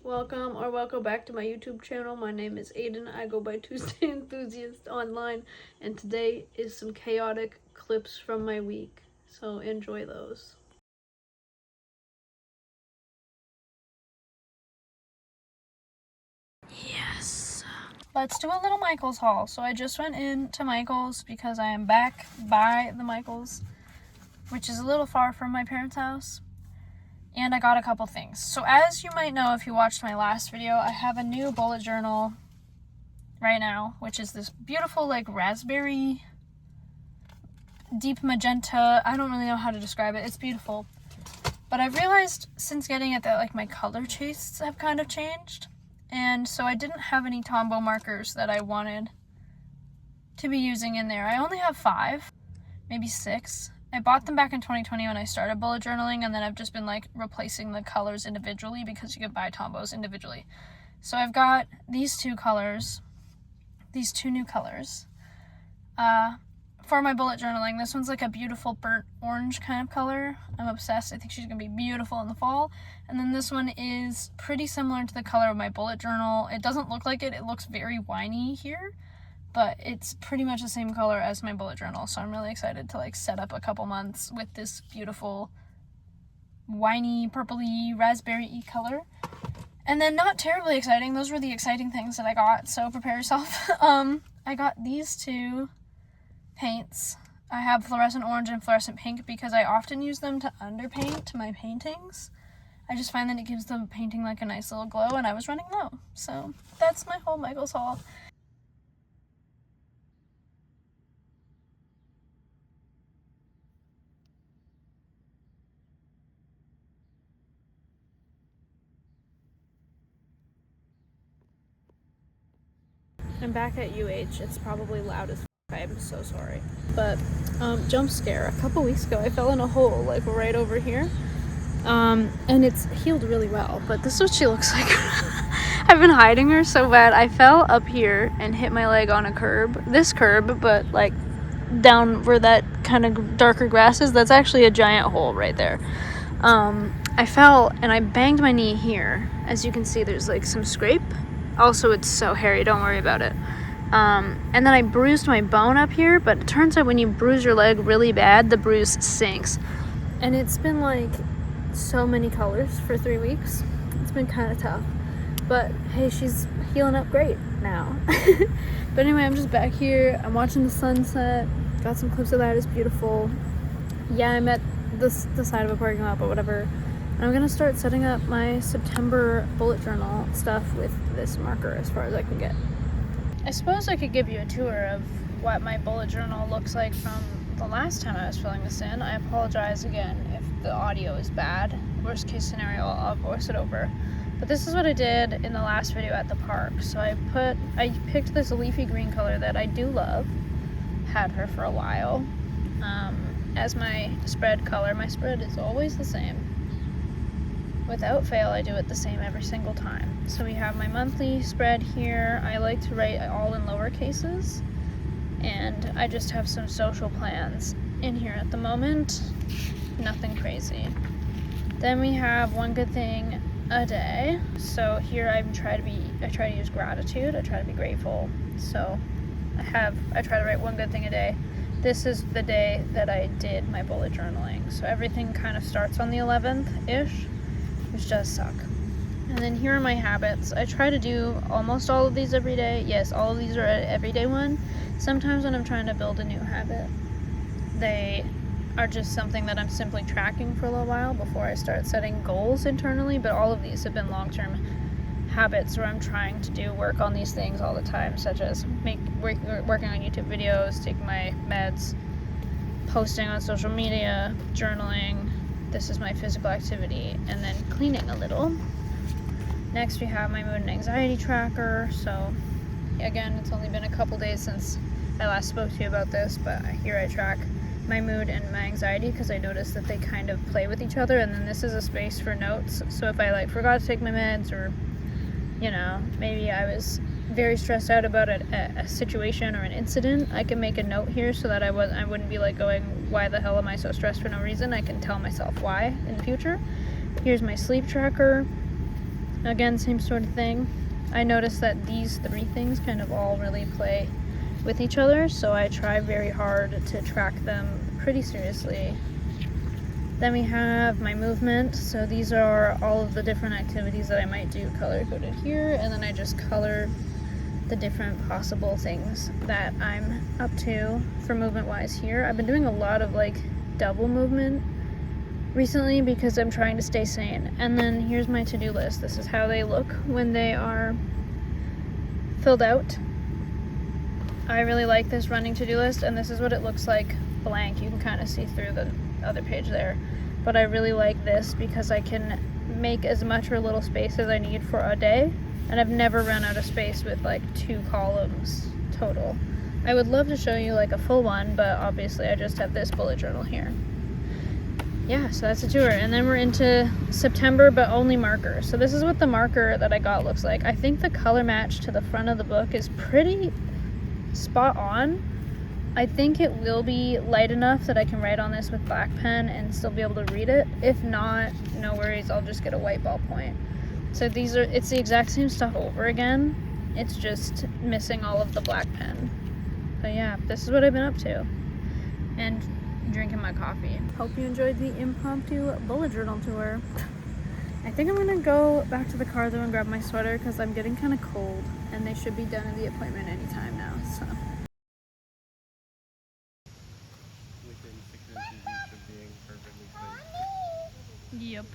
Welcome back to my YouTube channel. My name is Aiden. I go by Tuesday Enthusiast online, and today is some chaotic clips from my week. So enjoy those. Yes. Let's do a little Michael's haul. So I just went into Michael's because I am back by the Michael's, which is a little far from my parents' house. And I got a couple things. So as you might know if you watched my last video, I have a new bullet journal right now, which is this beautiful like raspberry deep magenta. I don't really know how to describe it. It's beautiful. But I've realized since getting it that like my color tastes have kind of changed. And so I didn't have any Tombow markers that I wanted to be using in there. I only have 5, maybe 6. I bought them back in 2020 when I started bullet journaling, and then I've just been like replacing the colors individually because you can buy Tombows individually. So I've got these two colors, these two new colors for my bullet journaling. This one's like a beautiful burnt orange kind of color. I'm obsessed. I think she's gonna be beautiful in the fall. And then this one is pretty similar to the color of my bullet journal. It doesn't look like it. It looks very winey here, but it's pretty much the same color as my bullet journal. So I'm really excited to like set up a couple months with this beautiful winey, purpley, raspberry-y color. And then not terribly exciting, those were the exciting things that I got, so prepare yourself. I got these two paints. I have fluorescent orange and fluorescent pink because I often use them to underpaint my paintings. I just find that it gives the painting like a nice little glow, and I was running low. So that's my whole Michael's haul. I'm back at UH. It's probably loud as f***. I'm so sorry. But, jump scare. A couple weeks ago, I fell in a hole, like, right over here. And it's healed really well, but this is what she looks like. I've been hiding her so bad. I fell up here and hit my leg on a curb. This curb, but, like, down where that kind of darker grass is, that's actually a giant hole right there. I fell, and I banged my knee here. As you can see, there's, like, some scrape. Also, it's so hairy, don't worry about it. And then I bruised my bone up here, but it turns out when you bruise your leg really bad, the bruise sinks. And it's been like so many colors for 3 weeks. It's been kind of tough. But hey, she's healing up great now. But anyway, I'm just back here. I'm watching the sunset. Got some clips of that. It's beautiful. Yeah, I'm at the side of a parking lot, but whatever. I'm gonna start setting up my September bullet journal stuff with this marker as far as I can get. I suppose I could give you a tour of what my bullet journal looks like from the last time I was filling this in. I apologize again if the audio is bad. Worst case scenario, I'll voice it over. But this is what I did in the last video at the park. So I picked this leafy green color that I do love. Had her for a while. As my spread color. My spread is always the same. Without fail, I do it the same every single time. So we have my monthly spread here. I like to write all in lower cases. And I just have some social plans in here at the moment. Nothing crazy. Then we have one good thing a day. So here I try to use gratitude. I try to be grateful. So I try to write one good thing a day. This is the day that I did my bullet journaling. So everything kind of starts on the 11th-ish. Which does suck. And then here are my habits. I try to do almost all of these every day. Yes, all of these are an everyday one. Sometimes when I'm trying to build a new habit, they are just something that I'm simply tracking for a little while before I start setting goals internally. But all of these have been long-term habits where I'm trying to do work on these things all the time, such as working on YouTube videos, taking my meds, posting on social media, journaling. This is my physical activity, and then cleaning a little. Next, we have my mood and anxiety tracker. So, again, it's only been a couple days since I last spoke to you about this, but here I track my mood and my anxiety because I noticed that they kind of play with each other, and then this is a space for notes. So if I like forgot to take my meds, or you know, maybe I was very stressed out about a situation or an incident, I can make a note here so that I wouldn't be like going, why the hell am I so stressed for no reason? I can tell myself why in the future. Here's my sleep tracker. again, same sort of thing. I noticed that these three things kind of all really play with each other, so I try very hard to track them pretty seriously. Then we have my movement, so these are all of the different activities that I might do color-coded here, and then I just color the different possible things that I'm up to for movement-wise here. I've been doing a lot of like double movement recently because I'm trying to stay sane. And then here's my to-do list. This is how they look when they are filled out. I really like this running to-do list, and this is what it looks like blank. You can kind of see through the other page there. But I really like this because I can make as much or little space as I need for a day, and I've never run out of space with like 2 columns total. I would love to show you like a full one, but obviously I just have this bullet journal here. Yeah, so that's a tour. And then we're into September, but only marker. So this is what the marker that I got looks like. I think the color match to the front of the book is pretty spot on. I think it will be light enough that I can write on this with black pen and still be able to read it. If not, no worries, I'll just get a white ballpoint. So it's the exact same stuff over again. It's just missing all of the black pen. But yeah, this is what I've been up to. And drinking my coffee. Hope you enjoyed the impromptu bullet journal tour. I think I'm gonna go back to the car though and grab my sweater because I'm getting kind of cold, and they should be done at the appointment anytime now, so. Within 6 inches each of being perfectly spaced. Yep.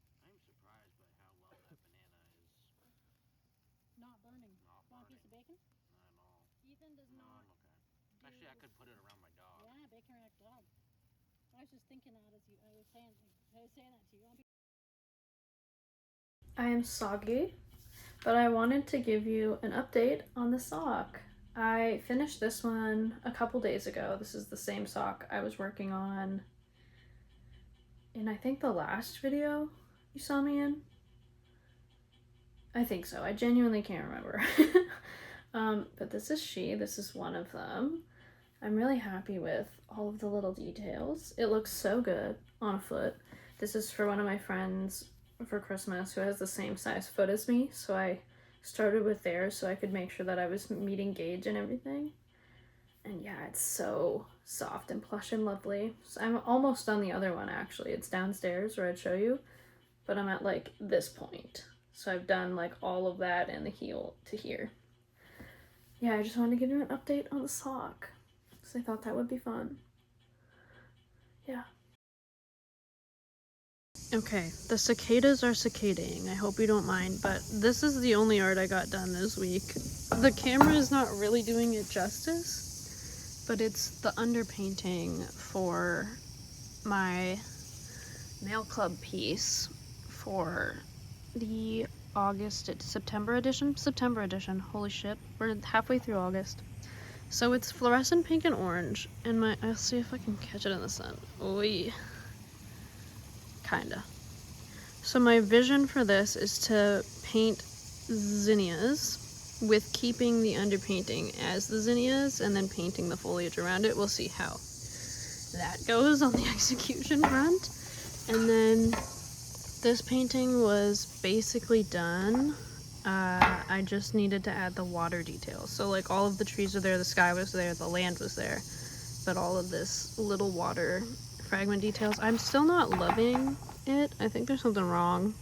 I'm surprised by how well that banana is Not burning. not Want a piece of bacon? Not at all. Ethan does No, not. I'm okay. Actually, I could put it around my dog. Yeah, bacon around your dog. I was just thinking that as I was saying that to you. I am soggy, but I wanted to give you an update on the sock. I finished this one a couple days ago. This is the same sock I was working on in, I think, the last video you saw me in. I think so. I genuinely can't remember. But this is one of them. I'm really happy with all of the little details. It looks so good on a foot. This is for one of my friends for Christmas who has the same size foot as me, so I started with theirs so I could make sure that I was meeting gauge and everything. And yeah, it's so soft and plush and lovely. So I'm almost on the other one actually. It's downstairs where I'd show you, but I'm at like this point. So I've done like all of that and the heel to here. Yeah, I just wanted to give you an update on the sock. I thought that would be fun. Yeah. Okay, the cicadas are cicadaing. I hope you don't mind, but this is the only art I got done this week. The camera is not really doing it justice, but it's the underpainting for my mail club piece for the September edition. Holy shit, we're halfway through August. So it's fluorescent pink and orange, and I'll see if I can catch it in the sun. Oy. Kinda. So my vision for this is to paint zinnias with keeping the underpainting as the zinnias and then painting the foliage around it. We'll see how that goes on the execution front. And then this painting was basically done. I just needed to add the water details. So like all of the trees are there, the sky was there, the land was there, but all of this little water fragment details, I'm still not loving it. I think there's something wrong,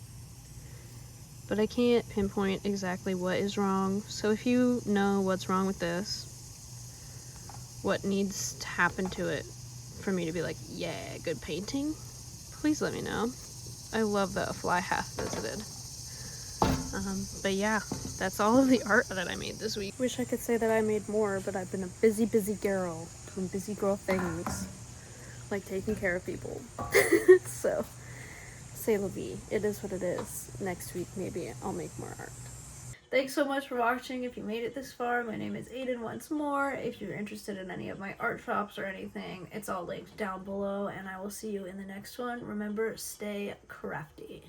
but I can't pinpoint exactly what is wrong. So if you know what's wrong with this, what needs to happen to it for me to be like, yeah, good painting, please let me know. I love that a fly hath visited. But yeah, that's all of the art that I made this week. Wish I could say that I made more, but I've been a busy girl doing busy girl things, like taking care of people. So, c'est la vie. It is what it is. Next week, maybe I'll make more art. Thanks so much for watching. If you made it this far, my name is Aiden once more. If you're interested in any of my art shops or anything, it's all linked down below, and I will see you in the next one. Remember, stay crafty.